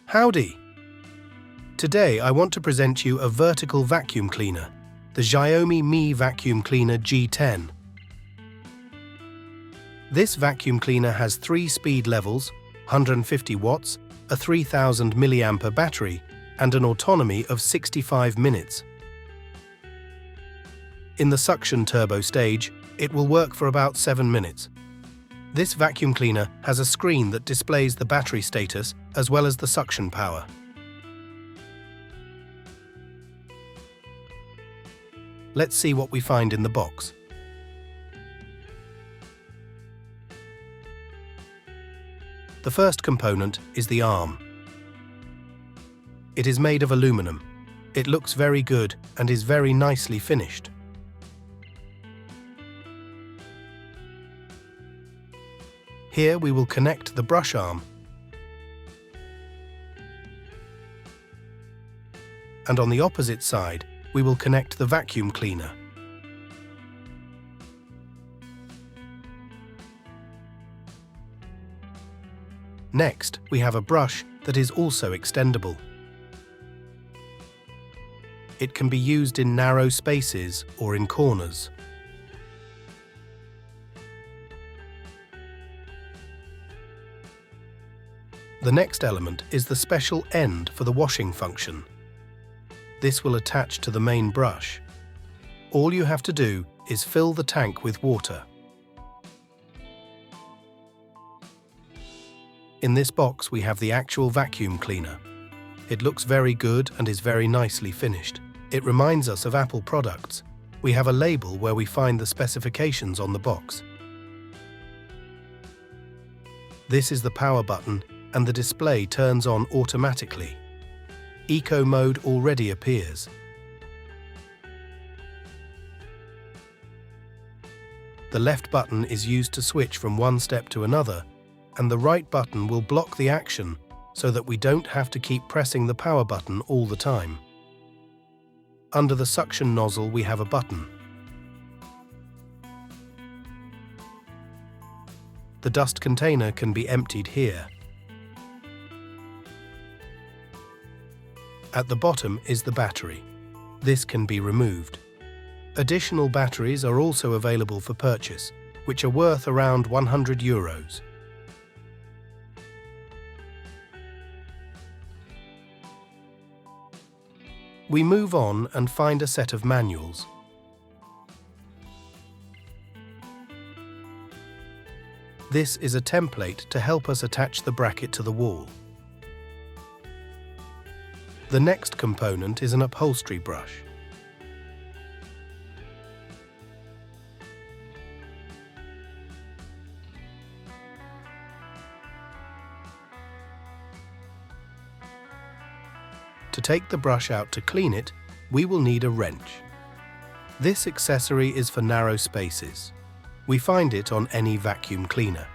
Howdy! Today I want to present you a vertical vacuum cleaner, the Xiaomi Mi Vacuum Cleaner G10. This vacuum cleaner has 3 speed levels, 150 watts, a 3000 mAh battery, and an autonomy of 65 minutes. In the suction turbo stage, it will work for about 7 minutes. This vacuum cleaner has a screen that displays the battery status as well as the suction power. Let's see what we find in the box. The first component is the arm. It is made of aluminum. It looks very good and is very nicely finished. Here we will connect the brush arm, and on the opposite side we will connect the vacuum cleaner. Next, we have a brush that is also extendable. It can be used in narrow spaces or in corners. The next element is the special end for the washing function. This will attach to the main brush. All you have to do is fill the tank with water. In this box we have the actual vacuum cleaner. It looks very good and is very nicely finished. It reminds us of Apple products. We have a label where we find the specifications on the box. This is the power button, and the display turns on automatically. Eco mode already appears. The left button is used to switch from one step to another, and the right button will block the action so that we don't have to keep pressing the power button all the time. Under the suction nozzle we have a button. The dust container can be emptied here. At the bottom is the battery. This can be removed. Additional batteries are also available for purchase, which are worth around €100. We move on and find a set of manuals. This is a template to help us attach the bracket to the wall. The next component is an upholstery brush. To take the brush out to clean it, we will need a wrench. This accessory is for narrow spaces. We find it on any vacuum cleaner.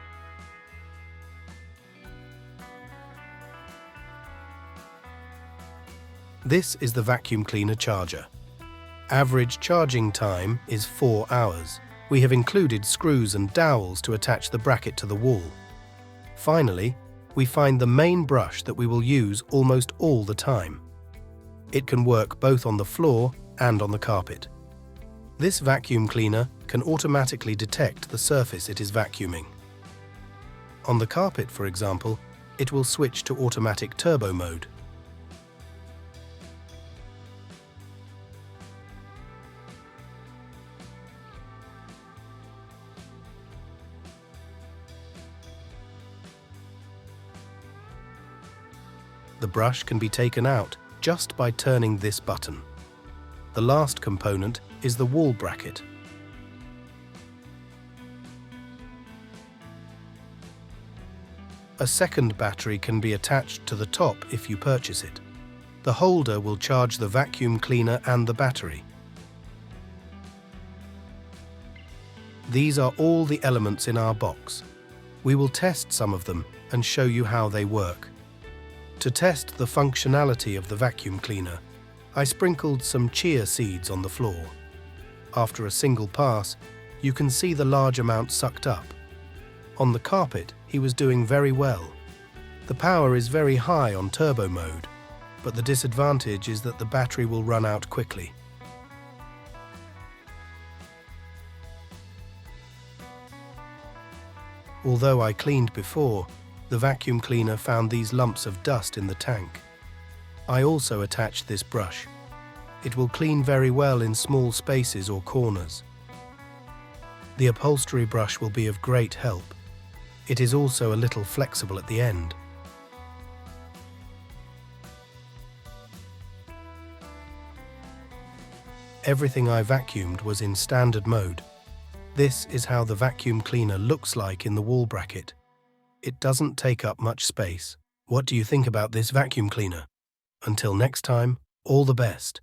This is the vacuum cleaner charger. Average charging time is 4 hours. We have included screws and dowels to attach the bracket to the wall. Finally, we find the main brush that we will use almost all the time. It can work both on the floor and on the carpet. This vacuum cleaner can automatically detect the surface it is vacuuming. On the carpet, for example, it will switch to automatic turbo mode. The brush can be taken out just by turning this button. The last component is the wall bracket. A second battery can be attached to the top if you purchase it. The holder will charge the vacuum cleaner and the battery. These are all the elements in our box. We will test some of them and show you how they work. To test the functionality of the vacuum cleaner, I sprinkled some chia seeds on the floor. After a single pass, you can see the large amount sucked up. On the carpet, he was doing very well. The power is very high on turbo mode, but the disadvantage is that the battery will run out quickly. Although I cleaned before, the vacuum cleaner found these lumps of dust in the tank. I also attached this brush. It will clean very well in small spaces or corners. The upholstery brush will be of great help. It is also a little flexible at the end. Everything I vacuumed was in standard mode. This is how the vacuum cleaner looks like in the wall bracket. It doesn't take up much space. What do you think about this vacuum cleaner? Until next time, all the best.